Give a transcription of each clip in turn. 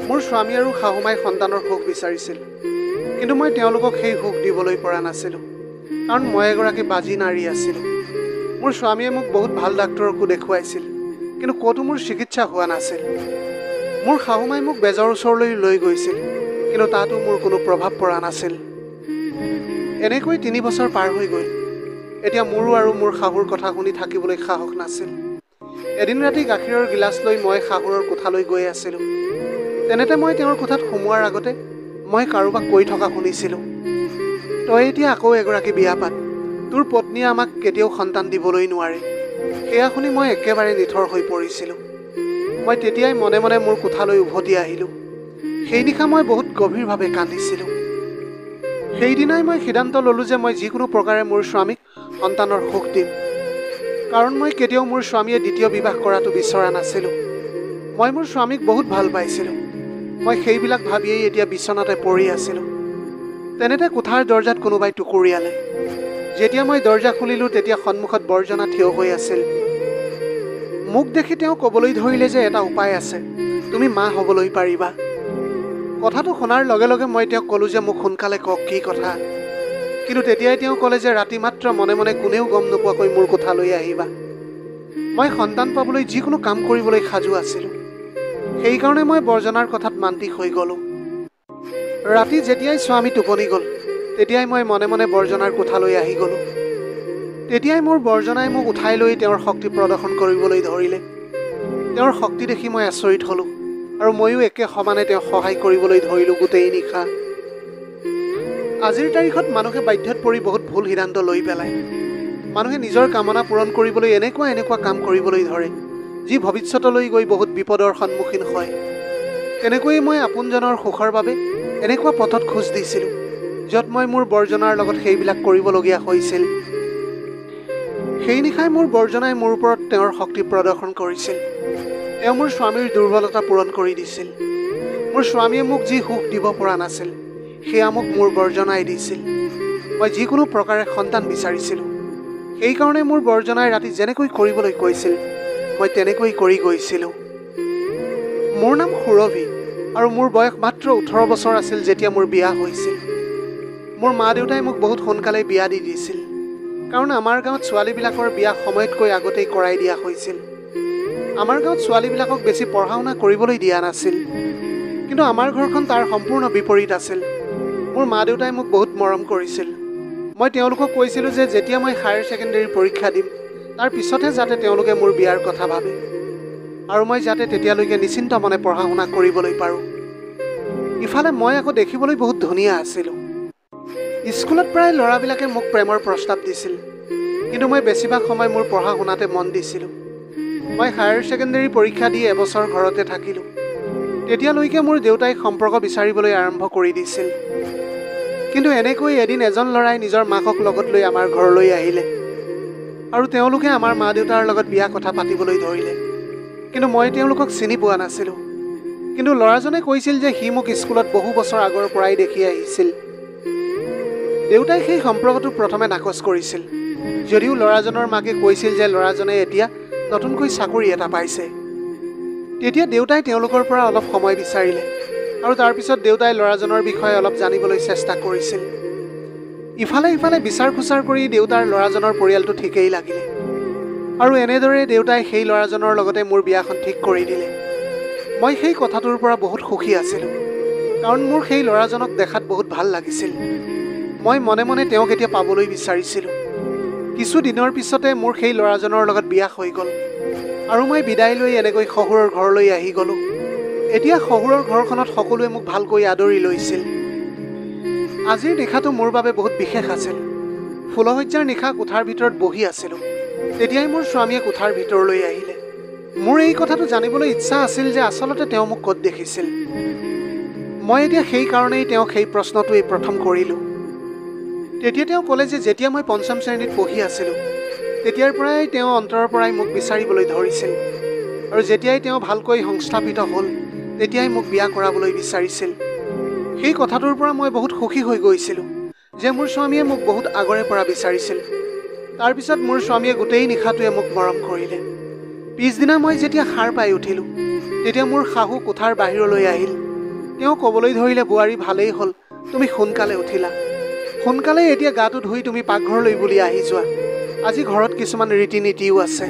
মোৰ স্বামী আৰু শাহুমাই সন্তানৰ সুখ বিচাৰিছিল, কিন্তু মই তেওঁলোকক সেই সুখ দিবলৈ পৰা নাছিলোঁ, কাৰণ মই এগৰাকী বাজি নাৰী আছিলোঁ। মোৰ স্বামীয়ে মোক বহুত ভাল ডাক্তৰকো দেখুৱাইছিল, কিন্তু ক'তো মোৰ চিকিৎসা হোৱা নাছিল। মোৰ শাহুমাই মোক বেজৰ ওচৰলৈ লৈ গৈছিল, কিন্তু তাতো মোৰ কোনো প্ৰভাৱ পৰা নাছিল। এনেকৈ 3 বছৰ পাৰ হৈ গ'ল। এতিয়া মোৰো আৰু মোৰ শাহুৰ কথা শুনি থাকিবলৈ সাহস নাছিল। এদিন ৰাতি গাখীৰৰ গিলাচ লৈ মই শাহুৰৰ কোঠালৈ গৈ আছিলোঁ। তেনেতে মই তেওঁৰ কোঠাত সোমোৱাৰ আগতে মই কাৰোবাক কৈ থকা শুনিছিলোঁ, তই এতিয়া আকৌ এগৰাকী বিয়া পাত, তোৰ পত্নীয়ে আমাক কেতিয়াও সন্তান দিবলৈ নোৱাৰে। সেয়া শুনি মই একেবাৰে নিথৰ হৈ পৰিছিলোঁ। মই তেতিয়াই মনে মনে মোৰ কোঠালৈ উভতি আহিলোঁ। সেই নিশা মই বহুত গভীৰভাৱে কান্দিছিলোঁ। সেইদিনাই মই সিদ্ধান্ত ল'লোঁ যে মই যিকোনো প্ৰকাৰে মোৰ স্বামীক সন্তানৰ সুখ দিম, কাৰণ মই কেতিয়াও মোৰ স্বামীয়ে দ্বিতীয় বিবাহ কৰাটো বিচৰা নাছিলোঁ। মই মোৰ স্বামীক বহুত ভাল পাইছিলোঁ। মই সেইবিলাক ভাবিয়েই এতিয়া বিচনাতে পৰি আছিলোঁ। তেনেতে কোঠাৰ দৰ্জাত কোনোবাই টুকুৰিয়ালে। যেতিয়া মই দৰ্জা খুলিলোঁ, তেতিয়া সন্মুখত বৰ্জনা থিয় হৈ আছিল। মোক দেখি তেওঁ ক'বলৈ ধৰিলে যে এটা উপায় আছে, তুমি মা হ'বলৈ পাৰিবা। কথাটো শুনাৰ লগে লগে মই তেওঁক ক'লোঁ যে মোক সোনকালে কওক কি কথা। কিন্তু তেতিয়াই তেওঁ ক'লে যে ৰাতি মাত্ৰ মনে মনে কোনেও গম নোপোৱাকৈ মোৰ কোঠালৈ আহিবা। মই সন্তান পাবলৈ যিকোনো কাম কৰিবলৈ সাজু আছিলোঁ। সেইকাৰণে মই বৰ্জনাৰ কথাত মান্তি হৈ গ'লোঁ। ৰাতি যেতিয়াই স্বামী টোপনি গ'ল, তেতিয়াই মই মনে মনে বৰ্জনাৰ কোঠালৈ আহি গ'লোঁ। তেতিয়াই মোৰ বৰ্জনাই মোক উঠাই লৈ তেওঁৰ শক্তি প্ৰদৰ্শন কৰিবলৈ ধৰিলে। তেওঁৰ শক্তি দেখি মই আচৰিত হ'লোঁ, আৰু ময়ো একে সমানে তেওঁক সহায় কৰিবলৈ ধৰিলোঁ গোটেই নিশা। আজিৰ তাৰিখত মানুহে বাধ্যত পৰি বহুত ভুল সিদ্ধান্ত লৈ পেলায়। মানুহে নিজৰ কামনা পূৰণ কৰিবলৈ এনেকুৱা কাম কৰিবলৈ ধৰে, যি ভৱিষ্যতলৈ গৈ বহুত বিপদৰ সন্মুখীন হয়। তেনেকৈয়ে মই আপোনজনৰ সুখৰ বাবে এনেকুৱা পথত খোজ দিছিলোঁ, য'ত মই মোৰ বৰ্জনাৰ লগত সেইবিলাক কৰিবলগীয়া হৈছিল। সেই নিশাই মোৰ বৰ্জনাই মোৰ ওপৰত তেওঁৰ শক্তি প্ৰদৰ্শন কৰিছিল। তেওঁ মোৰ স্বামীৰ দুৰ্বলতা পূৰণ কৰি দিছিল। মোৰ স্বামীয়ে মোক যি সুখ দিব পৰা নাছিল, সেয়া মোক মোৰ বৰ্জনাই দিছিল। মই যিকোনো প্ৰকাৰে সন্তান বিচাৰিছিলোঁ। সেইকাৰণে মোৰ বৰ্জনাই ৰাতি যেনেকৈ কৰিবলৈ কৈছিল, মই তেনেকৈ কৰি গৈছিলোঁ। মোৰ নাম সুৰভি, আৰু মোৰ বয়স মাত্ৰ 18 বছৰ আছিল যেতিয়া মোৰ বিয়া হৈছিল। মোৰ মা দেউতাই মোক বহুত সোনকালে বিয়া দি দিছিল, কাৰণ আমাৰ গাঁৱত ছোৱালীবিলাকৰ বিয়া সময়তকৈ আগতেই কৰাই দিয়া হৈছিল। আমাৰ গাঁৱত ছোৱালীবিলাকক বেছি পঢ়া শুনা কৰিবলৈ দিয়া নাছিল, কিন্তু আমাৰ ঘৰখন তাৰ সম্পূৰ্ণ বিপৰীত আছিল। মোৰ মা দেউতাই মোক বহুত মৰম কৰিছিল। মই তেওঁলোকক কৈছিলোঁ যে যেতিয়া মই হায়াৰ ছেকেণ্ডেৰী পৰীক্ষা দিম, তাৰ পিছতহে যাতে তেওঁলোকে মোৰ বিয়াৰ কথা ভাবে, আৰু মই যাতে তেতিয়ালৈকে নিশ্চিন্ত মনে পঢ়া শুনা কৰিবলৈ পাৰোঁ। ইফালে মই আকৌ দেখিবলৈ বহুত ধুনীয়া আছিলোঁ। স্কুলত প্ৰায় ল'ৰাবিলাকে মোক প্ৰেমৰ প্ৰস্তাৱ দিছিল, কিন্তু মই বেছিভাগ সময় মোৰ পঢ়া শুনাতে মন দিছিলোঁ। মই হায়াৰ ছেকেণ্ডেৰী পৰীক্ষা দি এবছৰ ঘৰতে থাকিলোঁ। তেতিয়ালৈকে মোৰ দেউতাই সম্পৰ্ক বিচাৰিবলৈ আৰম্ভ কৰি দিছিল। কিন্তু এনেকৈ এদিন এজন ল'ৰাই নিজৰ মাকক লগত লৈ আমাৰ ঘৰলৈ আহিলে, আৰু তেওঁলোকে আমাৰ মা দেউতাৰ লগত বিয়া কথা পাতিবলৈ ধৰিলে। কিন্তু মই তেওঁলোকক চিনি পোৱা নাছিলোঁ। কিন্তু ল'ৰাজনে কৈছিল যে সি মোক স্কুলত বহু বছৰ আগৰ পৰাই দেখি আহিছিল। দেউতাই সেই সম্পৰ্কটো প্ৰথমে নাকচ কৰিছিল, যদিও ল'ৰাজনৰ মাকে কৈছিল যে ল'ৰাজনে এতিয়া নতুনকৈ চাকৰি এটা পাইছে। তেতিয়া দেউতাই তেওঁলোকৰ পৰা অলপ সময় বিচাৰিলে, আৰু তাৰপিছত দেউতাই ল'ৰাজনৰ বিষয়ে অলপ জানিবলৈ চেষ্টা কৰিছিল। ইফালে ইফালে বিচাৰ খোচাৰ কৰি দেউতাৰ ল'ৰাজনৰ পৰিয়ালটো ঠিকেই লাগিলে, আৰু এনেদৰে দেউতাই সেই ল'ৰাজনৰ লগতে মোৰ বিয়াখন ঠিক কৰি দিলে। মই সেই কথাটোৰ পৰা বহুত সুখী আছিলোঁ, কাৰণ মোৰ সেই ল'ৰাজনক দেখাত বহুত ভাল লাগিছিল। মই মনে মনে তেওঁক এতিয়া পাবলৈ বিচাৰিছিলোঁ। কিছু দিনৰ পিছতে মোৰ সেই ল'ৰাজনৰ লগত বিয়া হৈ গ'ল, আৰু মই বিদায় লৈ এনেকৈ শহুৰৰ ঘৰলৈ আহি গ'লোঁ। এতিয়া শহুৰৰ ঘৰখনত সকলোৱে মোক ভালকৈ আদৰি লৈছিল। আজিৰ নিশাটো মোৰ বাবে বহুত বিশেষ আছিল। ফুলশয্যাৰ নিশা কোঠাৰ ভিতৰত বহি আছিলোঁ। তেতিয়াই মোৰ স্বামীয়ে কোঠাৰ ভিতৰলৈ আহিলে। মোৰ এই কথাটো জানিবলৈ ইচ্ছা আছিল যে আচলতে তেওঁ মোক ক'ত দেখিছিল। মই এতিয়া সেইকাৰণেই তেওঁক সেই প্ৰশ্নটোৱেই প্ৰথম কৰিলোঁ। তেতিয়া তেওঁ ক'লে যে যেতিয়া মই 5ম শ্ৰেণীত পঢ়ি আছিলোঁ, তেতিয়াৰ পৰাই তেওঁ অন্তৰৰ পৰাই মোক বিচাৰিবলৈ ধৰিছিল, আৰু যেতিয়াই তেওঁ ভালকৈ সংস্থাপিত হ'ল, তেতিয়াই মোক বিয়া কৰাবলৈ বিচাৰিছিল। সেই কথাটোৰ পৰা মই বহুত সুখী হৈ গৈছিলোঁ যে মোৰ স্বামীয়ে মোক বহুত আগৰে পৰা বিচাৰিছিল। তাৰপিছত মোৰ স্বামীয়ে গোটেই নিশাটোৱে মোক মৰম কৰিলে। পিছদিনা মই যেতিয়া সাৰ পাই উঠিলোঁ, তেতিয়া মোৰ শাহু কোঠাৰ বাহিৰলৈ আহিল তেওঁ ক'বলৈ ধৰিলে, বোৱাৰী ভালেই হ'ল, তুমি সোনকালে উঠিলা। সোনকালে এতিয়া গাটো ধুই তুমি পাকঘৰলৈ বুলি আহি যোৱা। আজি ঘৰত কিছুমান ৰীতি নীতিও আছে।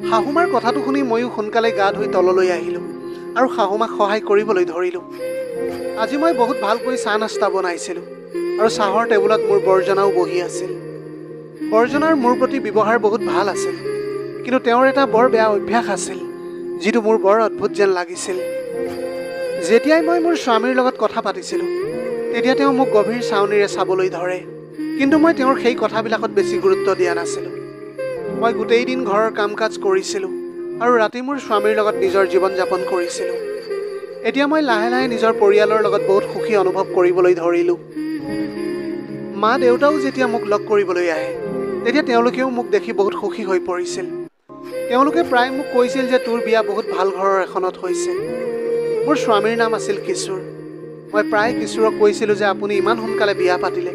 শাহুমাৰ কথাটো শুনি ময়ো সোনকালে গা ধুই তললৈ আহিলোঁ আৰু শাহুমাক সহায় কৰিবলৈ ধৰিলোঁ। আজি মই বহুত ভালকৈ চাহ নাস্তা বনাইছিলোঁ আৰু চাহৰ টেবুলত মোৰ বৰ্জনাও বহি আছিল। বৰ্জনাৰ মোৰ প্ৰতি ব্যৱহাৰ বহুত ভাল আছিল, কিন্তু তেওঁৰ এটা বৰ বেয়া অভ্যাস আছিল, যিটো মোৰ বৰ অদ্ভুত যেন লাগিছিল। যেতিয়াই মই মোৰ স্বামীৰ লগত কথা পাতিছিলোঁ, তেতিয়া তেওঁ মোক গভীৰ চাউনিৰে চাবলৈ ধৰে, কিন্তু মই তেওঁৰ সেই কথাবিলাকত বেছি গুৰুত্ব দিয়া নাছিলোঁ। মই গোটেই দিন ঘৰৰ কাম কাজ কৰিছিলোঁ আৰু ৰাতি মোৰ স্বামীৰ লগত নিজৰ জীৱন যাপন কৰিছিলোঁ। এতিয়া মই লাহে লাহে নিজৰ পৰিয়ালৰ লগত বহুত সুখী অনুভৱ কৰিবলৈ ধৰিলোঁ। মা দেউতাও যেতিয়া মোক লগ কৰিবলৈ আহে, তেতিয়া তেওঁলোকেও মোক দেখি বহুত সুখী হৈ পৰিছিল। তেওঁলোকে প্ৰায় মোক কৈছিল যে তোৰ বিয়া বহুত ভাল ঘৰৰ এখনত হৈছে। মোৰ স্বামীৰ নাম আছিল কিশোৰ। মই প্ৰায় কিশোৰক কৈছিলোঁ যে আপুনি ইমান সোনকালে বিয়া পাতিলে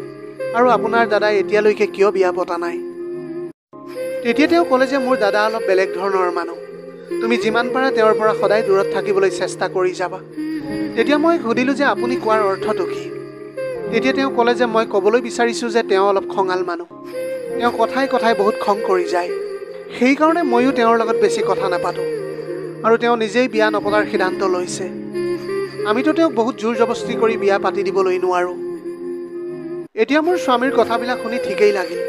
আৰু আপোনাৰ দাদাই এতিয়ালৈকে কিয় বিয়া পতা নাই। তেতিয়া তেওঁ ক'লে যে মোৰ দাদা অলপ বেলেগ ধৰণৰ মানুহ, তুমি যিমান পাৰা তেওঁৰ পৰা সদায় দূৰত থাকিবলৈ চেষ্টা কৰি যাবা। তেতিয়া মই সুধিলোঁ যে আপুনি কোৱাৰ অৰ্থটো কি? তেতিয়া তেওঁ ক'লে যে মই ক'বলৈ বিচাৰিছোঁ যে তেওঁ অলপ খঙাল মানুহ, তেওঁ কথাই কথাই বহুত খং কৰি যায়। সেইকাৰণে ময়ো তেওঁৰ লগত বেছি কথা নাপাতোঁ আৰু তেওঁ নিজেই বিয়া নপতাৰ সিদ্ধান্ত লৈছে। আমিতো তেওঁক বহুত জোৰ জবস্তি কৰি বিয়া পাতি দিবলৈ নোৱাৰোঁ। এতিয়া মোৰ স্বামীৰ কথাবিলাক শুনি ঠিকেই লাগিল,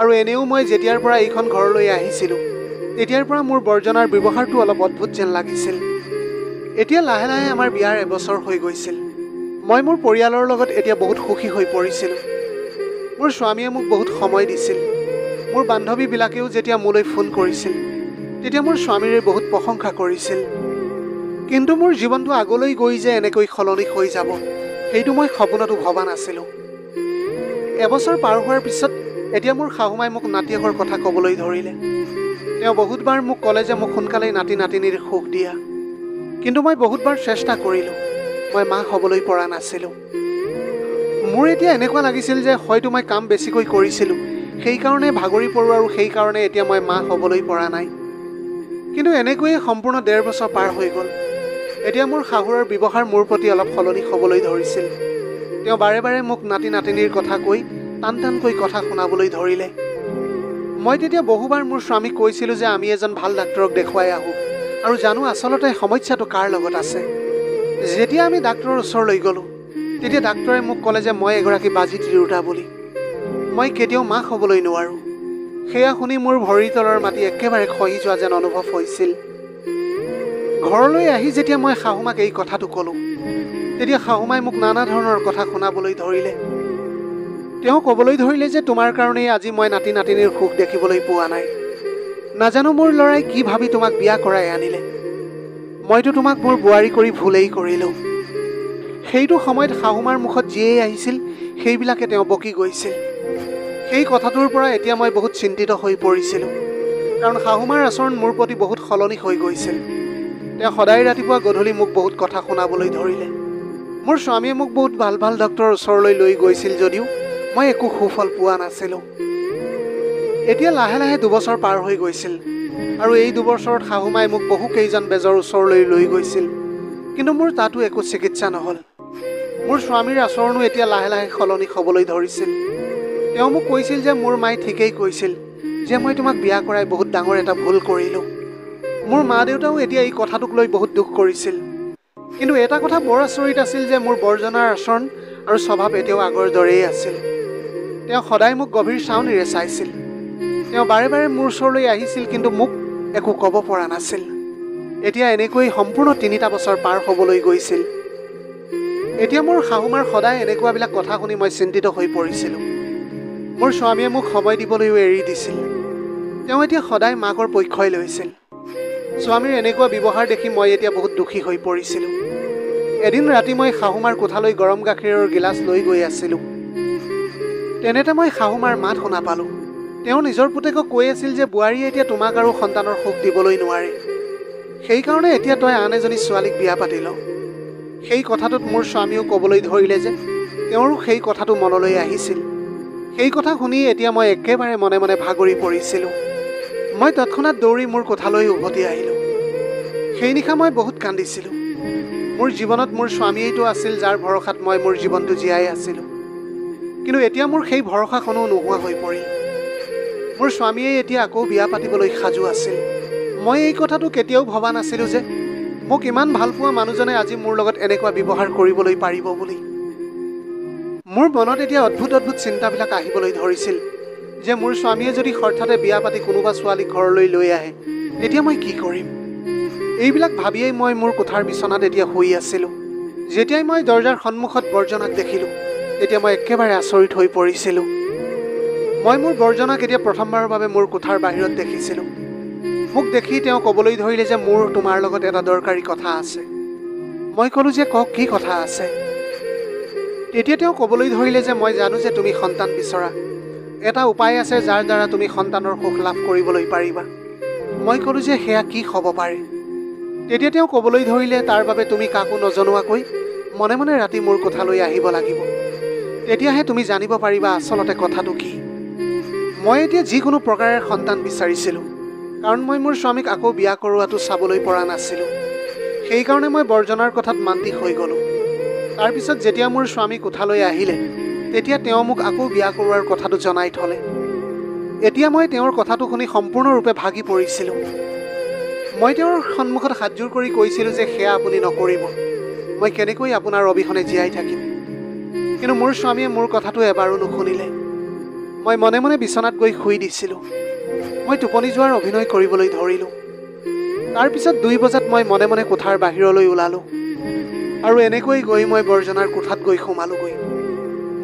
আৰু এনেও মই যেতিয়াৰ পৰা এইখন ঘৰলৈ আহিছিলোঁ, তেতিয়াৰ পৰা মোৰ বৰ্জনাৰ ব্যৱহাৰটো অলপ অদ্ভুত যেন লাগিছিল। এতিয়া লাহে লাহে আমাৰ বিয়াৰ এবছৰ হৈ গৈছিল। মই মোৰ পৰিয়ালৰ লগত এতিয়া বহুত সুখী হৈ পৰিছিলোঁ। মোৰ স্বামীয়ে মোক বহুত সময় দিছিল। মোৰ বান্ধৱীবিলাকেও যেতিয়া মোলৈ ফোন কৰিছিল, তেতিয়া মোৰ স্বামীৰে বহুত প্ৰশংসা কৰিছিল। কিন্তু মোৰ জীৱনটো আগলৈ গৈ যে এনেকৈ সলনি হৈ যাব, সেইটো মই সপোনতো ভবা নাছিলোঁ। এবছৰ পাৰ হোৱাৰ পিছত এতিয়া মোৰ শাহুমাই মোক নাতিয়েকৰ কথা ক'বলৈ ধৰিলে। তেওঁ বহুতবাৰ মোক ক'লে যে মোক সোনকালেই নাতি নাতিনীৰ সুখ দিয়া, কিন্তু মই বহুতবাৰ চেষ্টা কৰিলোঁ, মই মাক হ'বলৈ পৰা নাছিলোঁ। মোৰ এতিয়া এনেকুৱা লাগিছিল যে হয়তো মই কাম বেছিকৈ কৰিছিলোঁ, সেইকাৰণে ভাগৰি পৰোঁ আৰু সেইকাৰণে এতিয়া মই মা হ'বলৈ পৰা নাই। কিন্তু এনেকৈয়ে সম্পূৰ্ণ 1.5 বছৰ পাৰ হৈ গ'ল। এতিয়া মোৰ শাহুৰৰ ব্যৱহাৰ মোৰ প্ৰতি অলপ সলনি হ'বলৈ ধৰিছিল। তেওঁ বাৰে বাৰে মোক নাতি নাতিনীৰ কথা কৈ টান টানকৈ কথা শুনাবলৈ ধৰিলে। মই তেতিয়া বহুবাৰ মোৰ স্বামীক কৈছিলোঁ যে আমি এজন ভাল ডাক্তৰক দেখুৱাই আহোঁ আৰু জানো আচলতে সমস্যাটো কাৰ লগত আছে। যেতিয়া আমি ডাক্তৰৰ ওচৰলৈ গ'লোঁ, তেতিয়া ডাক্তৰে মোক ক'লে যে মই এগৰাকী বাজি তিৰোতা বুলি, মই কেতিয়াও মাক হ'বলৈ নোৱাৰোঁ। সেয়া শুনি মোৰ ভৰিৰ তলৰ মাটি একেবাৰে খহি যোৱা যেন অনুভৱ হৈছিল। ঘৰলৈ আহি যেতিয়া মই শাহুমাক এই কথাটো ক'লোঁ, তেতিয়া শাহুমাই মোক নানা ধৰণৰ কথা শুনাবলৈ ধৰিলে। তেওঁ ক'বলৈ ধৰিলে যে তোমাৰ কাৰণেই আজি মই নাতি নাতিনীৰ সুখ দেখিবলৈ পোৱা নাই। নাজানো মোৰ ল'ৰাই কি ভাবি তোমাক বিয়া কৰাই আনিলে। মইতো তোমাক মোৰ বোৱাৰী কৰি ভুলেই কৰিলোঁ। সেইটো সময়ত শাহুমাৰ মুখত যিয়েই আহিছিল, সেইবিলাকে তেওঁ বকি গৈছিল। সেই কথাটোৰ পৰা এতিয়া মই বহুত চিন্তিত হৈ পৰিছিলোঁ, কাৰণ শাহুমাৰ আচৰণ মোৰ প্ৰতি বহুত সলনি হৈ গৈছিল। তেওঁ সদায় ৰাতিপুৱা গধূলি মোক বহুত কথা শুনাবলৈ ধৰিলে। মোৰ স্বামীয়ে মোক বহুত ভাল ভাল ডক্তৰৰ ওচৰলৈ লৈ গৈছিল যদিও মই একো সুফল পোৱা নাছিলোঁ। এতিয়া লাহে লাহে 2 বছৰ পাৰ হৈ গৈছিল, আৰু এই 2 বছৰত শাহুমাই মোক বহু কেইজন বেজৰ ওচৰলৈ লৈ গৈছিল, কিন্তু মোৰ তাতো একো চিকিৎসা নহ'ল। মোৰ স্বামীৰ আচৰণো এতিয়া লাহে লাহে সলনি হ'বলৈ ধৰিছিল। তেওঁ মোক কৈছিল যে মোৰ মায়ে ঠিকেই কৈছিল যে মই তোমাক বিয়া কৰাই বহুত ডাঙৰ এটা ভুল কৰিলোঁ। মোৰ মা দেউতাও এতিয়া এই কথাটোক লৈ বহুত দুখ কৰিছিল। কিন্তু এটা কথা বৰ আচৰিত আছিল যে মোৰ বৰ্জনাৰ আচৰণ আৰু স্বভাৱ এতিয়াও আগৰ দৰেই আছিল। তেওঁ সদায় মোক গভীৰ চাউনিৰে চাইছিল। তেওঁ বাৰে বাৰে মোৰ ওচৰলৈ আহিছিল, কিন্তু মোক একো ক'ব পৰা নাছিল। এতিয়া এনেকৈ সম্পূৰ্ণ 3টা বছৰ পাৰ হ'বলৈ গৈছিল। এতিয়া মোৰ শাহুমাৰ সদায় এনেকুৱাবিলাক কথা শুনি মই চিন্তিত হৈ পৰিছিলোঁ। মোৰ স্বামীয়ে মোক সময় দিবলৈও এৰি দিছিল। তেওঁ এতিয়া সদায় মাকৰ পক্ষই লৈছিল। স্বামীৰ এনেকুৱা ব্যৱহাৰ দেখি মই এতিয়া বহুত দুখী হৈ পৰিছিলোঁ। এদিন ৰাতি মই শাহুমাৰ কোঠালৈ গৰম গাখীৰৰ গিলাচ লৈ গৈ আছিলোঁ। তেনেতে মই শাহুমাৰ মাত শুনা পালোঁ। তেওঁ নিজৰ পুতেকক কৈ আছিল যে বোৱাৰীয়ে এতিয়া তোমাক আৰু সন্তানৰ সুখ দিবলৈ নোৱাৰে, সেইকাৰণে এতিয়া তই আন এজনী ছোৱালীক বিয়া পাতি ল। সেই কথাটোত মোৰ স্বামীয়েও ক'বলৈ ধৰিলে যে তেওঁৰো সেই কথাটো মনলৈ আহিছিল। সেই কথা শুনি এতিয়া মই একেবাৰে মনে মনে ভাগৰি পৰিছিলোঁ। মই তৎক্ষণাত দৌৰি মোৰ কোঠালৈ উভতি আহিলোঁ। সেই নিশা মই বহুত কান্দিছিলোঁ। মোৰ জীৱনত মোৰ স্বামীয়েইটো আছিল যাৰ ভৰসাত মই মোৰ জীৱনটো জীয়াই আছিলোঁ। কিন্তু এতিয়া মোৰ সেই ভৰসাখনো নোহোৱা হৈ পৰিল। মোৰ স্বামীয়ে এতিয়া আকৌ বিয়া পাতিবলৈ সাজু আছিল। মই এই কথাটো কেতিয়াও ভবা নাছিলোঁ যে মোক ইমান ভাল পোৱা মানুহজনে আজি মোৰ লগত এনেকুৱা ব্যৱহাৰ কৰিবলৈ পাৰিব বুলি। মোৰ মনত এতিয়া অদ্ভুত অদ্ভুত চিন্তাবিলাক আহিবলৈ ধৰিছিল যে মোৰ স্বামীয়ে যদি হঠাতে বিয়া পাতি কোনোবা ছোৱালীক ঘৰলৈ লৈ আহে তেতিয়া মই কি কৰিম। এইবিলাক ভাবিয়েই মই মোৰ কোঠাৰ বিচনাত এতিয়া শুই আছিলোঁ। যেতিয়াই মই দৰজাৰ সন্মুখত বৰ্জনাক দেখিলোঁ তেতিয়া মই একেবাৰে আচৰিত হৈ পৰিছিলোঁ। মই মোৰ বৰ্জনাক এতিয়া প্ৰথমবাৰৰ বাবে মোৰ কোঠাৰ বাহিৰত দেখিছিলোঁ। মোক দেখি তেওঁ ক'বলৈ ধৰিলে যে মোৰ তোমাৰ লগত এটা দৰকাৰী কথা আছে। মই ক'লোঁ যে কওক, কি কথা আছে? তেতিয়া তেওঁ ক'বলৈ ধৰিলে যে মই জানো যে তুমি সন্তান বিচৰা। এটা উপায় আছে যাৰ দ্বাৰা তুমি সন্তানৰ সুখ লাভ কৰিবলৈ পাৰিবা। মই ক'লোঁ যে সেয়া কি হ'ব পাৰে? তেতিয়া তেওঁ ক'বলৈ ধৰিলে তাৰ বাবে তুমি কাকো নজনোৱাকৈ মনে মনে ৰাতি মোৰ কোঠালৈ আহিব লাগিব। তেতিয়াহে তুমি জানিব পাৰিবা আচলতে কথাটো কি। মই এতিয়া যিকোনো প্ৰকাৰে সন্তান বিচাৰিছিলোঁ, কাৰণ মই মোৰ স্বামীক আকৌ বিয়া কৰোৱাটো চাবলৈ পৰা নাছিলোঁ। সেইকাৰণে মই বৰ্জনাৰ কথাত মান্তি হৈ গ'লোঁ। তাৰপিছত যেতিয়া মোৰ স্বামী কোঠালৈ আহিলে তেতিয়া তেওঁ মোক আকৌ বিয়া কৰোৱাৰ কথাটো জনাই থ'লে। এতিয়া মই তেওঁৰ কথাটো শুনি সম্পূৰ্ণৰূপে ভাগি পৰিছিলোঁ। মই তেওঁৰ সন্মুখত হাতযোৰ কৰি কৈছিলোঁ যে সেয়া আপুনি নকৰিব। মই কেনেকৈ আপোনাৰ অবিহনে জীয়াই থাকিম? কিন্তু মোৰ স্বামীয়ে মোৰ কথাটো এবাৰো নুশুনিলে। মই মনে মনে বিচনাত গৈ শুই দিছিলোঁ। মই টোপনি যোৱাৰ অভিনয় কৰিবলৈ ধৰিলোঁ। তাৰপিছত 2 বজাত মই মনে মনে কোঠাৰ বাহিৰলৈ ওলালোঁ আৰু এনেকৈ গৈ মই বৰ্জনাৰ কোঠাত গৈ সোমালোগৈ।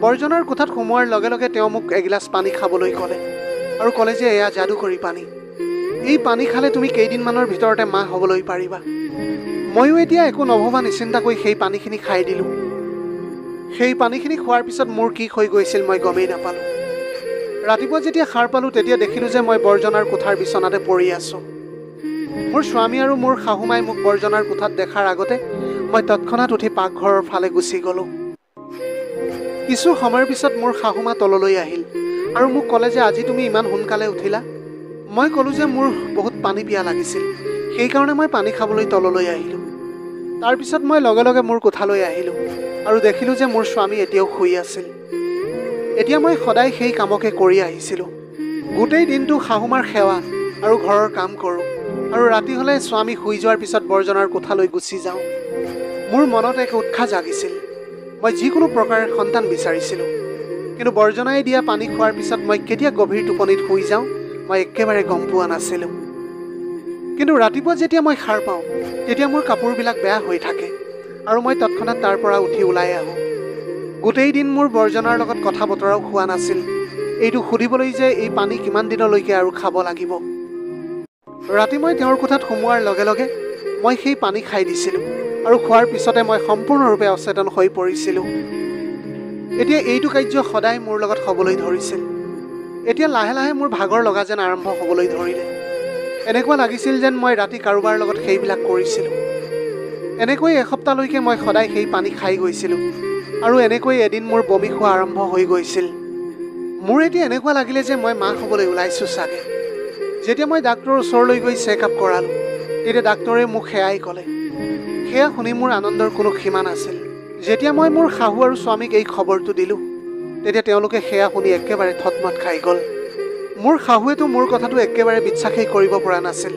বৰ্জনাৰ কোঠাত সোমোৱাৰ লগে লগে তেওঁ মোক এগিলাচ পানী খাবলৈ ক'লে আৰু ক'লে যে এয়া যাদুকৰী পানী। এই পানী খালে তুমি কেইদিনমানৰ ভিতৰতে মা হ'বলৈ পাৰিবা। ময়ো এতিয়া একো নভবা নিচিন্তাকৈ সেই পানীখিনি খাই দিলোঁ। সেই পানীখিনি খোৱাৰ পিছত মোৰ কি হৈ গৈছিল মই গমেই নাপালোঁ। ৰাতিপুৱা যেতিয়া সাৰ পালোঁ তেতিয়া দেখিলোঁ যে মই বৰ্জনাৰ কোঠাৰ বিচনাতে পৰি আছোঁ। মোৰ স্বামী আৰু মোৰ শাহুমাই মোক বৰ্জনাৰ কোঠাত দেখাৰ আগতে মই তৎক্ষণাত উঠি পাকঘৰৰ ফালে গুচি গ'লোঁ। কিছু সময়ৰ পিছত মোৰ শাহুমা তললৈ আহিল আৰু মোক ক'লে যে আজি তুমি ইমান সোনকালে উঠিলা? মই ক'লোঁ যে মোৰ বহুত পানী পিয়া লাগিছিল, সেইকাৰণে মই পানী খাবলৈ তললৈ আহিলোঁ। তাৰপিছত মই লগে লগে মোৰ কোঠালৈ আহিলোঁ আৰু দেখিলোঁ যে মোৰ স্বামী এতিয়াও শুই আছিল। এতিয়া মই সদায় সেই কামকে কৰি আহিছিলোঁ। গোটেই দিনটো শাহুমাৰ সেৱা আৰু ঘৰৰ কাম কৰোঁ আৰু ৰাতি হ'লে স্বামী শুই যোৱাৰ পিছত বৰ্জনাৰ কোঠালৈ গুচি যাওঁ। মোৰ মনত এক উৎসাহ জাগিছিল। মই যিকোনো প্ৰকাৰে সন্তান বিচাৰিছিলোঁ, কিন্তু বৰ্জনাই দিয়া পানী খোৱাৰ পিছত মই কেতিয়া গভীৰ টোপনিত শুই যাওঁ মই একেবাৰে গম পোৱা নাছিলোঁ। কিন্তু ৰাতিপুৱা যেতিয়া মই সাৰ পাওঁ তেতিয়া মোৰ কাপোৰবিলাক বেয়া হৈ থাকে আৰু মই তৎক্ষণাত তাৰ পৰা উঠি ওলাই আহোঁ। গোটেই দিন মোৰ বৰ্জনাৰ লগত কথা বতৰাও হোৱা নাছিল, এইটো সুধিবলৈ যে এই পানী কিমান দিনলৈকে আৰু খাব লাগিব। ৰাতি মই তেওঁৰ কোঠাত সোমোৱাৰ লগে লগে মই সেই পানী খাই দিছিলোঁ আৰু খোৱাৰ পিছতে মই সম্পূৰ্ণৰূপে অচেতন হৈ পৰিছিলোঁ। এতিয়া এইটো কাৰ্য সদায় মোৰ লগত হ'বলৈ ধৰিছিল। এতিয়া লাহে লাহে মোৰ ভাগৰ লগা যেন আৰম্ভ হ'বলৈ ধৰিলে। এনেকুৱা লাগিছিল যেন মই ৰাতি কাৰোবাৰ লগত সেইবিলাক কৰিছিলোঁ। এনেকৈ এসপ্তাহলৈকে মই সদায় সেই পানী খাই গৈছিলোঁ আৰু এনেকৈ এদিন মোৰ বমি হোৱা আৰম্ভ হৈ গৈছিল। মোৰ এতিয়া এনেকুৱা লাগিলে যে মই মা হ'বলৈ ওলাইছোঁ চাগে। যেতিয়া মই ডাক্তৰৰ ওচৰলৈ গৈ চেকআপ কৰালোঁ তেতিয়া ডাক্তৰে মোক সেয়াই ক'লে। সেয়া শুনি মোৰ আনন্দৰ কোনো সীমা নাছিল। যেতিয়া মই মোৰ শাহু আৰু স্বামীক এই খবৰটো দিলোঁ তেতিয়া তেওঁলোকে সেয়া শুনি একেবাৰে থতমত খাই গ'ল। মোৰ শাহুৱেতো মোৰ কথাটো একেবাৰে বিশ্বাসেই কৰিব পৰা নাছিল।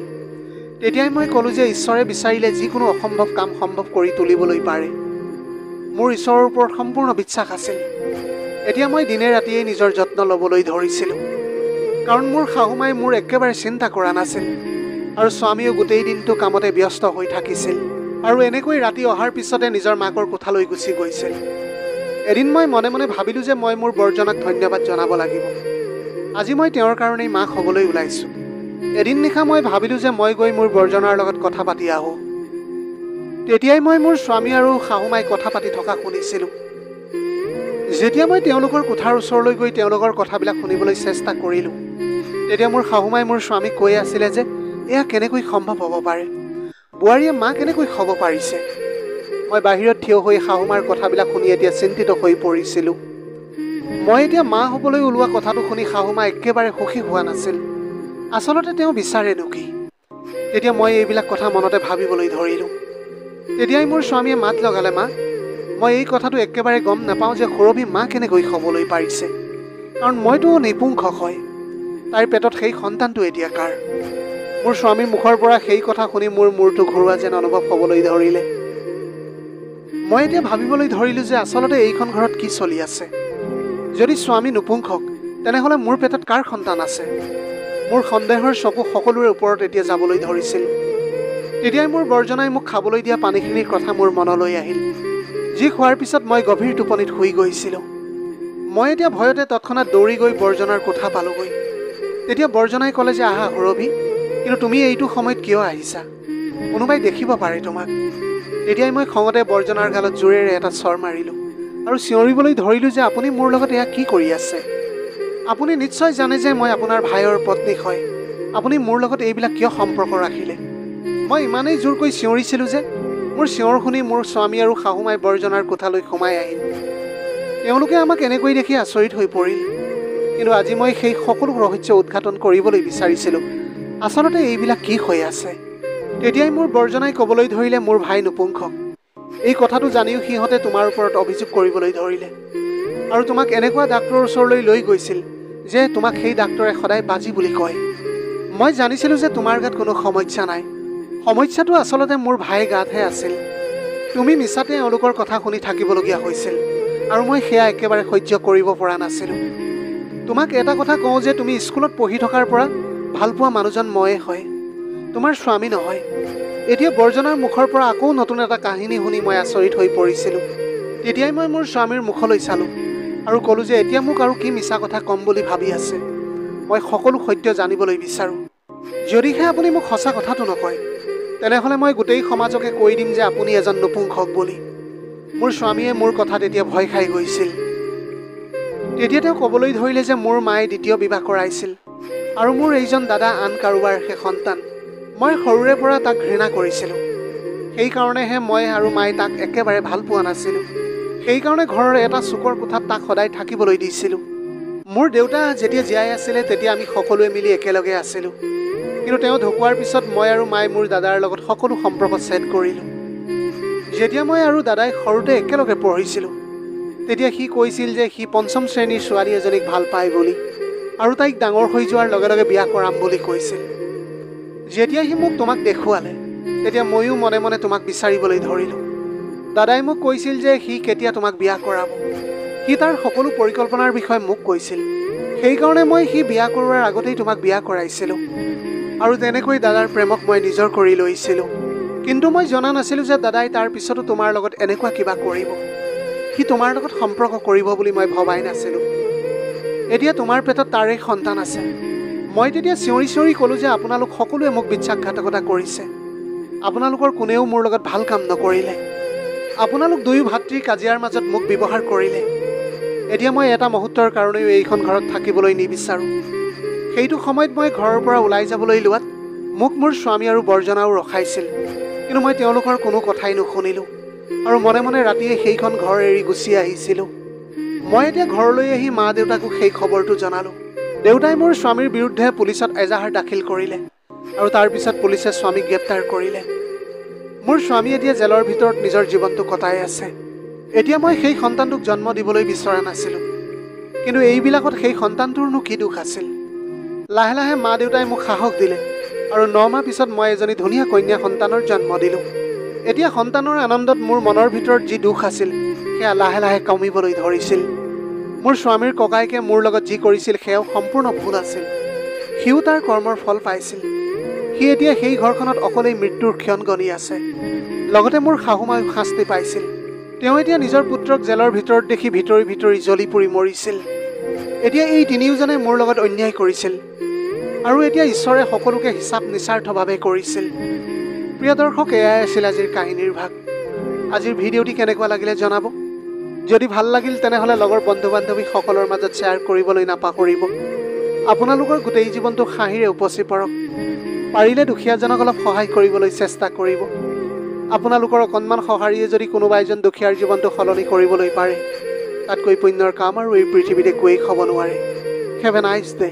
তেতিয়াই মই ক'লোঁ যে ঈশ্বৰে বিচাৰিলে যিকোনো অসম্ভৱ কাম সম্ভৱ কৰি তুলিবলৈ পাৰে। মোৰ ঈশ্বৰৰ ওপৰত সম্পূৰ্ণ বিশ্বাস আছিল। এতিয়া মই দিনে ৰাতিয়ে নিজৰ যত্ন ল'বলৈ ধৰিছিলোঁ, কাৰণ মোৰ শাহুমাই মোৰ একেবাৰে চিন্তা কৰা নাছিল আৰু স্বামীও গোটেই দিনটো কামতে ব্যস্ত হৈ থাকিছিল আৰু এনেকৈ ৰাতি অহাৰ পিছতে নিজৰ মাকৰ কোঠালৈ গুচি গৈছিল। এদিন মই মনে মনে ভাবিলোঁ যে মই মোৰ বৰ্জনাক ধন্যবাদ জনাব লাগিব। আজি মই তেওঁৰ কাৰণেই মাক হ'বলৈ ওলাইছোঁ। এদিন নিশা মই ভাবিলোঁ যে মই গৈ মোৰ বৰ্জনাৰ লগত কথা পাতি আহোঁ। তেতিয়াই মই মোৰ স্বামী আৰু শাহুমাই কথা পাতি থকা শুনিছিলোঁ। যেতিয়া মই তেওঁলোকৰ কোঠাৰ ওচৰলৈ গৈ তেওঁলোকৰ কথাবিলাক শুনিবলৈ চেষ্টা কৰিলোঁ তেতিয়া মোৰ শাহুমাই মোৰ স্বামীক কৈ আছিলে যে এয়া কেনেকৈ সম্ভৱ হ'ব পাৰে, বোৱাৰীয়ে মা কেনেকৈ হ'ব পাৰিছে। মই বাহিৰত থিয় হৈ শাহুমাৰ কথাবিলাক শুনি এতিয়া চিন্তিত হৈ পৰিছিলোঁ। মই এতিয়া মা হ'বলৈ ওলোৱা কথাটো শুনি শাহুমা একেবাৰে সুখী হোৱা নাছিল। আচলতে তেওঁ বিচাৰেনো কি? তেতিয়া মই এইবিলাক কথা মনতে ভাবিবলৈ ধৰিলোঁ। তেতিয়াই মোৰ স্বামীয়ে মাত লগালে, মা মই এই কথাটো একেবাৰে গম নাপাওঁ যে সুৰভি মা কেনেকৈ হ'বলৈ পাৰিছে, কাৰণ মইতো নিপুংখ হয়। তাইৰ পেটত সেই সন্তানটো এতিয়া কাৰ? মোৰ স্বামীৰ মুখৰ পৰা সেই কথা শুনি মোৰ মূৰটো ঘূৰোৱা যেন অনুভৱ হ'বলৈ ধৰিলে। মই এতিয়া ভাবিবলৈ ধৰিলোঁ যে আচলতে এইখন ঘৰত কি চলি আছে। যদি স্বামী নপুংসক, তেনেহ'লে মোৰ পেটত কাৰ সন্তান আছে? মোৰ সন্দেহৰ চকু সকলোৰে ওপৰত এতিয়া যাবলৈ ধৰিছিল। তেতিয়াই মোৰ বৰ্জনাই মোক খাবলৈ দিয়া পানীখিনিৰ কথা মোৰ মনলৈ আহিল, যি খোৱাৰ পিছত মই গভীৰ টোপনিত শুই গৈছিলোঁ। মই এতিয়া ভয়তে তৎক্ষণাত দৌৰি গৈ বৰ্জনাৰ কোঠা পালোগৈ। তেতিয়া বৰ্জনাই ক'লে যে আহা সুৰভি, কিন্তু তুমি এইটো সময়ত কিয় আহিছা? কোনোবাই দেখিব পাৰে তোমাক। তেতিয়াই মই খঙতে বৰ্জনাৰ গালত জোৰেৰে এটা চৰ মাৰিলোঁ আৰু চিঞৰিবলৈ ধৰিলোঁ যে আপুনি মোৰ লগত এয়া কি কৰি আছে? আপুনি নিশ্চয় জানে যে মই আপোনাৰ ভাইৰ পত্নী হয়। আপুনি মোৰ লগত এইবিলাক কিয় সম্পৰ্ক ৰাখিলে? মই ইমানেই জোৰকৈ চিঞৰিছিলোঁ যে মোৰ চিঞৰ শুনি মোৰ স্বামী আৰু শাহুমাই বৰ্জনাৰ কোঠালৈ সোমাই আহিল। তেওঁলোকে আমাক এনেকৈ দেখি আচৰিত হৈ পৰিল। কিন্তু আজি মই সেই সকলো ৰহস্য উদঘাটন কৰিবলৈ বিচাৰিছিলোঁ। আচলতে এইবিলাক কি হৈ আছে? তেতিয়াই মোৰ বৰ্জনাই ক'বলৈ ধৰিলে, মোৰ ভাই নপুংসক। এই কথাটো জানিও সিহঁতে তোমাৰ ওপৰত অভিযোগ কৰিবলৈ ধৰিলে আৰু তোমাক এনেকুৱা ডাক্তৰৰ ওচৰলৈ লৈ গৈছিল যে তোমাক সেই ডাক্তৰে সদায় বাজি বুলি কয়। মই জানিছিলোঁ যে তোমাৰ গাত কোনো সমস্যা নাই। সমস্যাটো আচলতে মোৰ ভাই গাতহে আছিল। তুমি মিছাতে এওঁলোকৰ কথা শুনি থাকিবলগীয়া হৈছিল আৰু মই সেয়া একেবাৰে সহ্য কৰিব পৰা নাছিলোঁ। তোমাক এটা কথা কওঁ যে তুমি স্কুলত পঢ়ি থকাৰ পৰা ভালপোৱা মানুহজন ময়ে হয়, তোমাৰ স্বামী নহয়। এতিয়া বৰ্জনাৰ মুখৰ পৰা আকৌ নতুন এটা কাহিনী শুনি মই আচৰিত হৈ পৰিছিলোঁ। তেতিয়াই মই মোৰ স্বামীৰ মুখলৈ চালোঁ আৰু ক'লোঁ যে এতিয়া মোক আৰু কি মিছা কথা ক'ম বুলি ভাবি আছে? মই সকলো সত্য জানিবলৈ বিচাৰোঁ। যদিহে আপুনি মোক সঁচা কথাটো নকয়, তেনেহ'লে মই গোটেই সমাজকে কৈ দিম যে আপুনি এজন নপুংসক বুলি। মোৰ স্বামীয়ে মোৰ কথাত এতিয়া ভয় খাই গৈছিল। তেতিয়া তেওঁ ক'বলৈ ধৰিলে যে মোৰ মায়ে দ্বিতীয় বিবাহ কৰাইছিল আৰু মোৰ এইজন দাদা আন কাৰোবাৰহে সন্তান। মই সৰুৰে পৰা তাক ঘৃণা কৰিছিলোঁ। সেইকাৰণেহে মই আৰু মায়ে তাক একেবাৰে ভাল পোৱা নাছিলোঁ। সেইকাৰণে ঘৰৰ এটা চুকৰ কোঠাত তাক সদায় থাকিবলৈ দিছিলোঁ। মোৰ দেউতা যেতিয়া জীয়াই আছিলে তেতিয়া আমি সকলোৱে মিলি একেলগে আছিলোঁ। কিন্তু তেওঁ ঢুকোৱাৰ পিছত মই আৰু মায়ে মোৰ দাদাৰ লগত সকলো সম্পৰ্ক ছেদ কৰিলোঁ। যেতিয়া মই আৰু দাদাই সৰুতে একেলগে পঢ়িছিলোঁ, তেতিয়া সি কৈছিল যে সি পঞ্চম শ্ৰেণীৰ ছোৱালী এজনীক ভাল পায় বুলি আৰু তাইক ডাঙৰ হৈ যোৱাৰ লগে লগে বিয়া কৰাম বুলি কৈছিল। যেতিয়া সি মোক তোমাক দেখুৱালে, তেতিয়া ময়ো মনে মনে তোমাক বিচাৰিবলৈ ধৰিলোঁ। দাদাই মোক কৈছিল যে সি কেতিয়া তোমাক বিয়া কৰাব। সি তাৰ সকলো পৰিকল্পনাৰ বিষয়ে মোক কৈছিল। সেইকাৰণে মই সি বিয়া কৰোৱাৰ আগতেই তোমাক বিয়া কৰাইছিলোঁ আৰু তেনেকৈ দাদাৰ প্ৰেমক মই নিজৰ কৰি লৈছিলোঁ। কিন্তু মই জনা নাছিলোঁ যে দাদাই তাৰ পিছতো তোমাৰ লগত এনেকুৱা কিবা কৰিব। সি তোমাৰ লগত সম্পৰ্ক কৰিব বুলি মই ভবাই নাছিলোঁ। এতিয়া তোমাৰ পেটত তাৰেই সন্তান আছে। মই তেতিয়া চিঞৰি চিঞৰি ক'লোঁ যে আপোনালোক সকলোৱে মোক বিশ্বাসঘাতকতা কৰিছে। আপোনালোকৰ কোনেও মোৰ লগত ভাল কাম নকৰিলে। আপোনালোক দুয়ো ভাতৃৰ কাজিয়াৰ মাজত মোক ব্যৱহাৰ কৰিলে। এতিয়া মই এটা মুহূৰ্তৰ কাৰণেও এইখন ঘৰত থাকিবলৈ নিবিচাৰোঁ। সেইটো সময়ত মই ঘৰৰ পৰা ওলাই যাবলৈ লোৱাত মোক মোৰ স্বামী আৰু বৰ্জনাও ৰখাইছিল, কিন্তু মই তেওঁলোকৰ কোনো কথাই নুশুনিলোঁ আৰু মনে মনে ৰাতিয়ে সেইখন ঘৰ এৰি গুচি আহিছিলোঁ। মই এতিয়া ঘৰলৈ আহি মা দেউতাকো সেই খবৰটো জনালোঁ। দেউতাই মোৰ স্বামীৰ বিৰুদ্ধে পুলিচত এজাহাৰ দাখিল কৰিলে আৰু তাৰপিছত পুলিচে স্বামীক গ্ৰেপ্তাৰ কৰিলে। মোৰ স্বামী এতিয়া জেলৰ ভিতৰত নিজৰ জীৱনটো কটাই আছে। এতিয়া মই সেই সন্তানটোক জন্ম দিবলৈ বিচৰা নাছিলোঁ, কিন্তু এইবিলাকত সেই সন্তানটোৰনো কি দুখ আছিল? লাহে লাহে মা দেউতাই মোক সাহস দিলে আৰু 9 মাহ পিছত মই এজনী ধুনীয়া কন্যা সন্তানৰ জন্ম দিলোঁ। এতিয়া সন্তানৰ আনন্দত মোৰ মনৰ ভিতৰত যি দুখ আছিল সেয়া লাহে লাহে কমিবলৈ ধৰিছিল। মোৰ স্বামীৰ ককায়েকে মোৰ লগত যি কৰিছিল সেয়াও সম্পূৰ্ণ ভুল আছিল। সিও তাৰ কৰ্মৰ ফল পাইছিল। সি এতিয়া সেই ঘৰখনত অকলেই মৃত্যুৰ ক্ষণ গণি আছে। লগতে মোৰ শাহুমায়ো শাস্তি পাইছিল। তেওঁ এতিয়া নিজৰ পুত্ৰক জেলৰ ভিতৰত দেখি ভিতৰি ভিতৰি জ্বলি পুৰি মৰিছিল। এতিয়া এই তিনিওজনে মোৰ লগত অন্যায় কৰিছিল আৰু এতিয়া ঈশ্বৰে সকলোকে হিচাপ নিস্বাৰ্থভাৱে কৰিছিল। প্ৰিয় দৰ্শক, এয়াই আছিল আজিৰ কাহিনীৰ ভাগ। আজিৰ ভিডিঅ'টি কেনেকুৱা লাগিলে জনাব। যদি ভাল লাগিল তেনেহ'লে লগৰ বন্ধু বান্ধৱীসকলৰ মাজত শ্বেয়াৰ কৰিবলৈ নাপাহৰিব। আপোনালোকৰ গোটেই জীৱনটো হাঁহিৰে উপচি পৰক। পাৰিলে দুখীয়াজনক অলপ সহায় কৰিবলৈ চেষ্টা কৰিব। আপোনালোকৰ অকণমান সঁহাৰিয়ে যদি কোনোবা এজন দুখীয়াৰ জীৱনটো সলনি কৰিবলৈ পাৰে, তাতকৈ পুণ্যৰ কাম আৰু এই পৃথিৱীত একোৱেই হ'ব নোৱাৰে। Have a nice day.